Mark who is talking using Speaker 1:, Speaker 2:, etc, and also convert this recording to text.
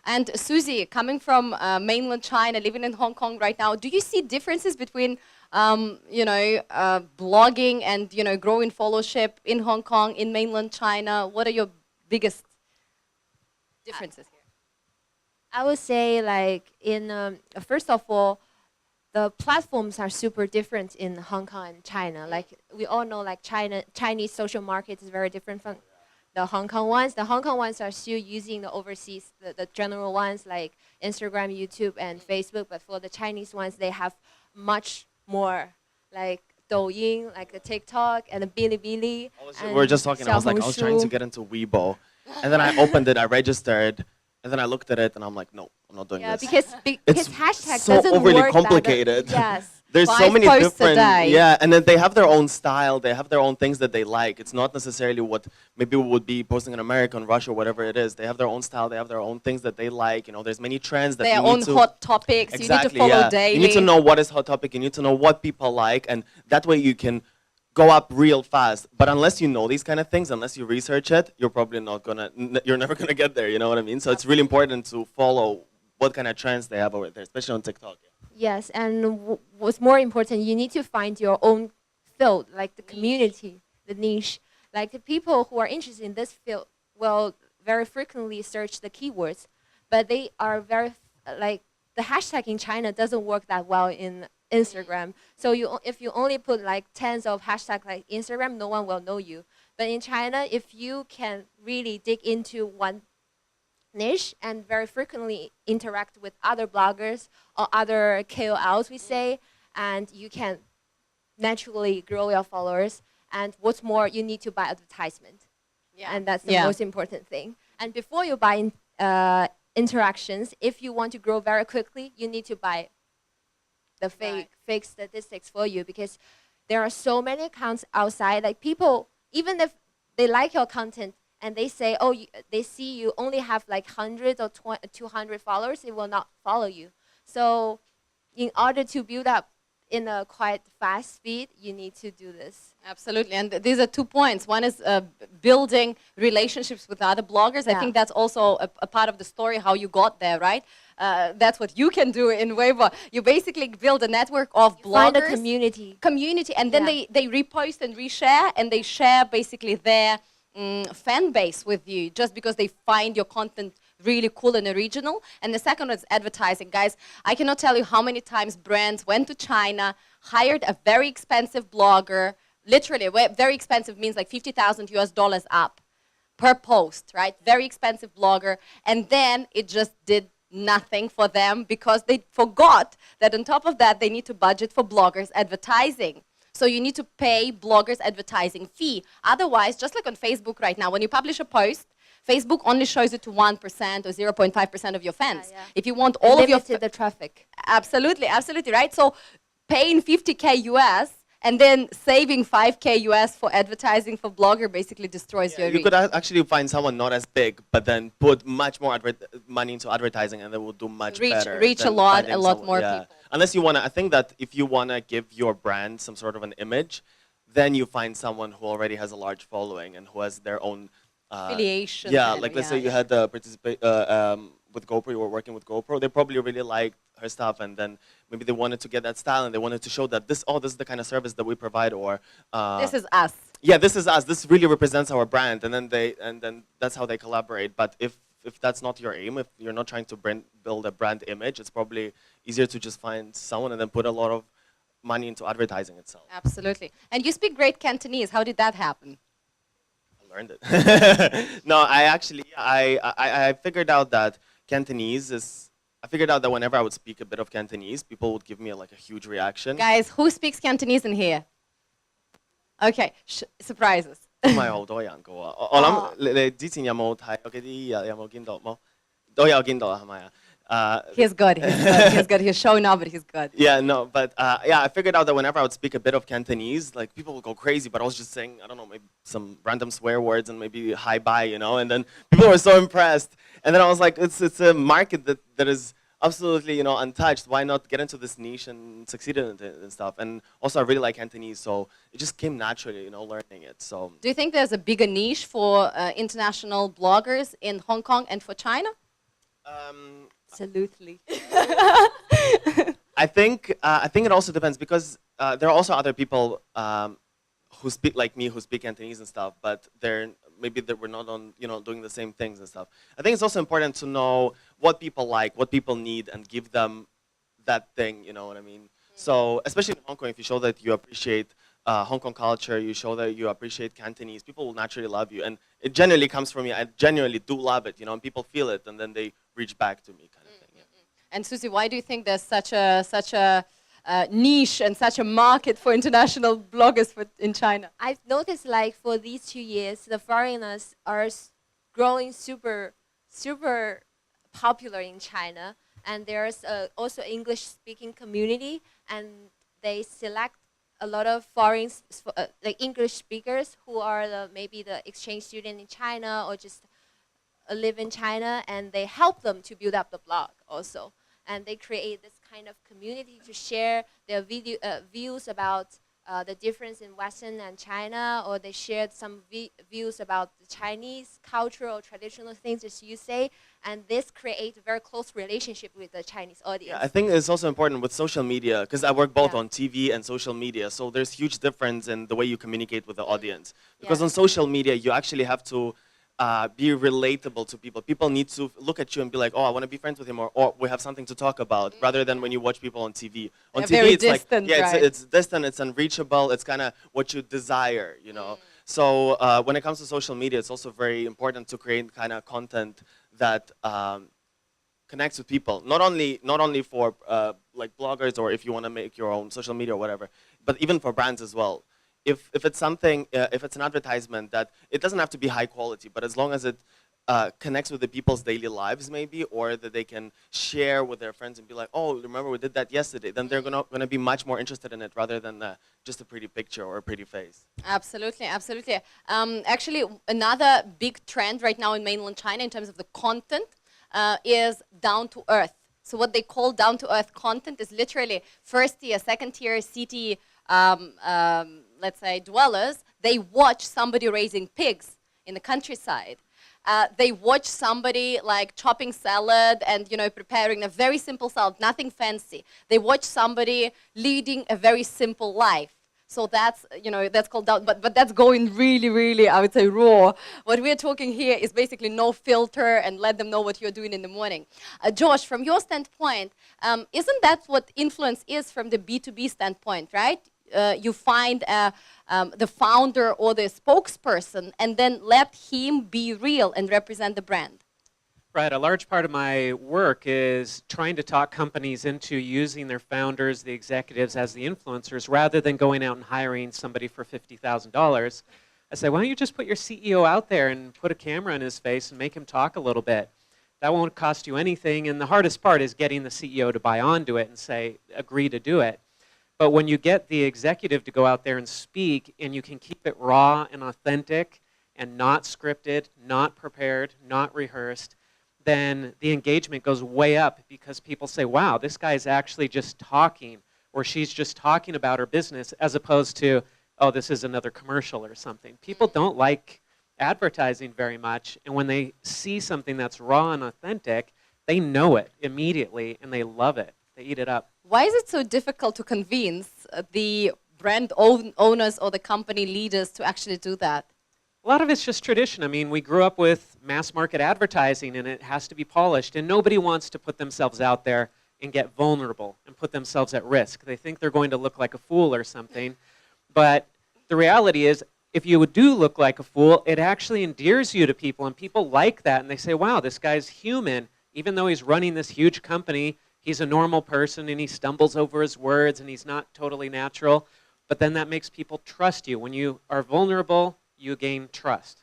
Speaker 1: And Susie, coming from mainland China, living in Hong Kong right now, do you see differences between, blogging and, growing followership in Hong Kong, in mainland China? What are your biggest differences here?
Speaker 2: I would say, like, first of all, the platforms are super different in Hong Kong and China. Like, we all know, like, Chinese social market is very different from the Hong Kong ones. The Hong Kong ones are still using the overseas, the general ones like Instagram, YouTube, and Facebook. But for the Chinese ones, they have much more, like Douyin, like the TikTok, and the Bilibili.
Speaker 3: We were just talking, I was trying to get into Weibo. And then I opened it, I registered, and then I looked at it, and I'm like, no, I'm not doing this.
Speaker 2: Because hashtag
Speaker 3: so
Speaker 2: doesn't
Speaker 3: overly
Speaker 2: work
Speaker 3: complicated.
Speaker 2: Yes.
Speaker 3: There's so many different, and then they have their own style, they have their own things that they like. It's not necessarily what maybe we would be posting in America, in Russia, whatever it is. They have their own style, they have their own things that they like. There's many trends that
Speaker 1: their own hot topics.
Speaker 3: Exactly,
Speaker 1: you need to follow daily.
Speaker 3: You need to know what is hot topic, you need to know what people like, and that way you can go up real fast. But unless you know these kind of things, unless you research it, you're probably you're never gonna get there, you know what I mean? So it's really important to follow what kind of trends they have over there, especially on TikTok.
Speaker 2: Yes, and what's more important, you need to find your own field, like the community, the niche. Like the people who are interested in this field will very frequently search the keywords, but they are very, like, the hashtag in China doesn't work that well in Instagram. So if you only put like tens of hashtags like Instagram, no one will know you. But in China, if you can really dig into one niche and very frequently interact with other bloggers or other KOLs, we say, and you can naturally grow your followers. And what's more, you need to buy advertisement. Yeah. And that's the most important thing. And before you buy interactions, if you want to grow very quickly, you need to buy the fake statistics for you, because there are so many accounts outside. Like, people, even if they like your content, and they say, oh, they see you only have like 100 or 200 followers, they will not follow you. So in order to build up in a quite fast speed, you need to do this.
Speaker 1: Absolutely, and these are 2 points. One is building relationships with other bloggers. I think that's also a part of the story, how you got there, right? That's what you can do in Weibo. You basically build a network of bloggers.
Speaker 2: Find a community.
Speaker 1: And then they repost and reshare, and they share basically their fan base with you, just because they find your content really cool and original. And the second is advertising. Guys, I cannot tell you how many times brands went to China, hired a very expensive blogger, literally, very expensive means like $50,000 up per post, right? Very expensive blogger. And then it just did nothing for them, because they forgot that on top of that, they need to budget for bloggers advertising. So you need to pay bloggers advertising fee. Otherwise, just like on Facebook right now, when you publish a post, Facebook only shows it to 1% or 0.5% of your fans. If you want all of your
Speaker 2: the traffic.
Speaker 1: Absolutely, absolutely, right? So paying 50K US and then saving 5K US for advertising for blogger basically destroys your reach.
Speaker 3: You could actually find someone not as big, but then put much more money into advertising, and they will do much better.
Speaker 1: Reach a lot more people.
Speaker 3: Unless you want to, I think that if you want to give your brand some sort of an image, then you find someone who already has a large following and who has their own
Speaker 1: affiliation.
Speaker 3: Like let's say you had participate with GoPro, you were working with GoPro, they probably really liked her stuff, and then maybe they wanted to get that style, and they wanted to show that this is the kind of service that we provide, or
Speaker 1: this is us.
Speaker 3: Yeah, this is us. This really represents our brand, and then that's how they collaborate. But if that's not your aim, if you're not trying to build a brand image, it's probably easier to just find someone and then put a lot of money into advertising itself.
Speaker 1: Absolutely. And you speak great Cantonese. How did that happen?
Speaker 3: I learned it. No, I figured out that Cantonese is. I figured out that whenever I would speak a bit of Cantonese, people would give me like a huge reaction.
Speaker 1: Guys, who speaks Cantonese in here? Okay, surprises.
Speaker 3: 唔係好多人嘅喎，我諗你之前有冇睇嗰啲有冇見到冇？都有見到係咪啊
Speaker 1: ？He's good. He's good. He's showing off, but he's good.
Speaker 3: Yeah, no, but I figured out that whenever I would speak a bit of Cantonese, like people would go crazy. But I was just saying, I don't know, maybe some random swear words and maybe hi bye, and then people were so impressed. And then I was like, it's a market that is absolutely untouched. Why not get into this niche and succeed in it and stuff? And also I really like Cantonese, so it just came naturally, learning it. So
Speaker 1: do you think there's a bigger niche for international bloggers in Hong Kong and for China? Absolutely.
Speaker 3: I think it also depends because there are also other people who speak like me who speak Cantonese and stuff, but we're not on doing the same things and stuff. I think it's also important to know what people like, what people need, and give them that thing. You know what I mean? So especially in Hong Kong, if you show that you appreciate Hong Kong culture, you show that you appreciate Cantonese, people will naturally love you, and it generally comes from me. I genuinely do love it, and people feel it, and then they reach back to me, kind of thing. Yeah.
Speaker 1: And Susie, why do you think there's such a niche and such a market for international bloggers in China?
Speaker 2: I've noticed like for these 2 years, the foreigners are growing super popular in China, and there's also English-speaking community, and they select a lot of foreign, like English speakers who are maybe the exchange student in China or just live in China, and they help them to build up the blog also. And they create this kind of community to share their views about the difference in Western and China, or they shared some views about the Chinese cultural or traditional things, as you say, and this creates a very close relationship with the Chinese audience.
Speaker 3: Yeah, I think it's also important with social media, because I work both
Speaker 2: Yeah.
Speaker 3: on TV and social media, so there's huge difference in the way you communicate with the audience. Because on social media, you actually have to be relatable to people. People need to look at you and be like, oh, I want to be friends with him, or we have something to talk about, rather than when you watch people on TV. On TV,
Speaker 1: very
Speaker 3: it's
Speaker 1: distant,
Speaker 3: like, yeah,
Speaker 1: right?
Speaker 3: it's distant, it's unreachable, it's kind of what you desire, So when it comes to social media, it's also very important to create kind of content that connects with people. Not only for like bloggers, or if you want to make your own social media or whatever, but even for brands as well. If it's something, if it's an advertisement that it doesn't have to be high quality, but as long as it connects with the people's daily lives maybe, or that they can share with their friends and be like, oh, remember we did that yesterday, then they're gonna be much more interested in it rather than just a pretty picture or a pretty face.
Speaker 1: Absolutely, absolutely. Actually, another big trend right now in mainland China in terms of the content is down to earth. So what they call down to earth content is literally first tier, second tier city, let's say dwellers. They watch somebody raising pigs in the countryside. They watch somebody like chopping salad and preparing a very simple salad, nothing fancy. They watch somebody leading a very simple life. So that's that's called down, but that's going really, really, I would say, raw. What we're talking here is basically no filter and let them know what you're doing in the morning. Josh, from your standpoint, isn't that what influence is from the B2B standpoint, right? You find the founder or the spokesperson and then let him be real and represent the brand.
Speaker 4: Right, a large part of my work is trying to talk companies into using their founders, the executives, as the influencers, rather than going out and hiring somebody for $50,000. I say, why don't you just put your CEO out there and put a camera in his face and make him talk a little bit? That won't cost you anything, and the hardest part is getting the CEO to buy onto it and say, agree to do it. But when you get the executive to go out there and speak, and you can keep it raw and authentic and not scripted, not prepared, not rehearsed, then the engagement goes way up, because people say, wow, this guy's actually just talking, or she's just talking about her business, as opposed to, oh, this is another commercial or something. People don't like advertising very much, and when they see something that's raw and authentic, they know it immediately, and they love it. They eat it up.
Speaker 1: Why is it so difficult to convince the brand owners or the company leaders to actually do that?
Speaker 4: A lot of it's just tradition. I mean, we grew up with mass market advertising, and it has to be polished, and nobody wants to put themselves out there and get vulnerable and put themselves at risk. They think they're going to look like a fool or something, but the reality is, if you do look like a fool, it actually endears you to people, and people like that, and they say, wow, this guy's human. Even though he's running this huge company, he's a normal person, and he stumbles over his words, and he's not totally natural, but then that makes people trust you. When you are vulnerable, you gain trust.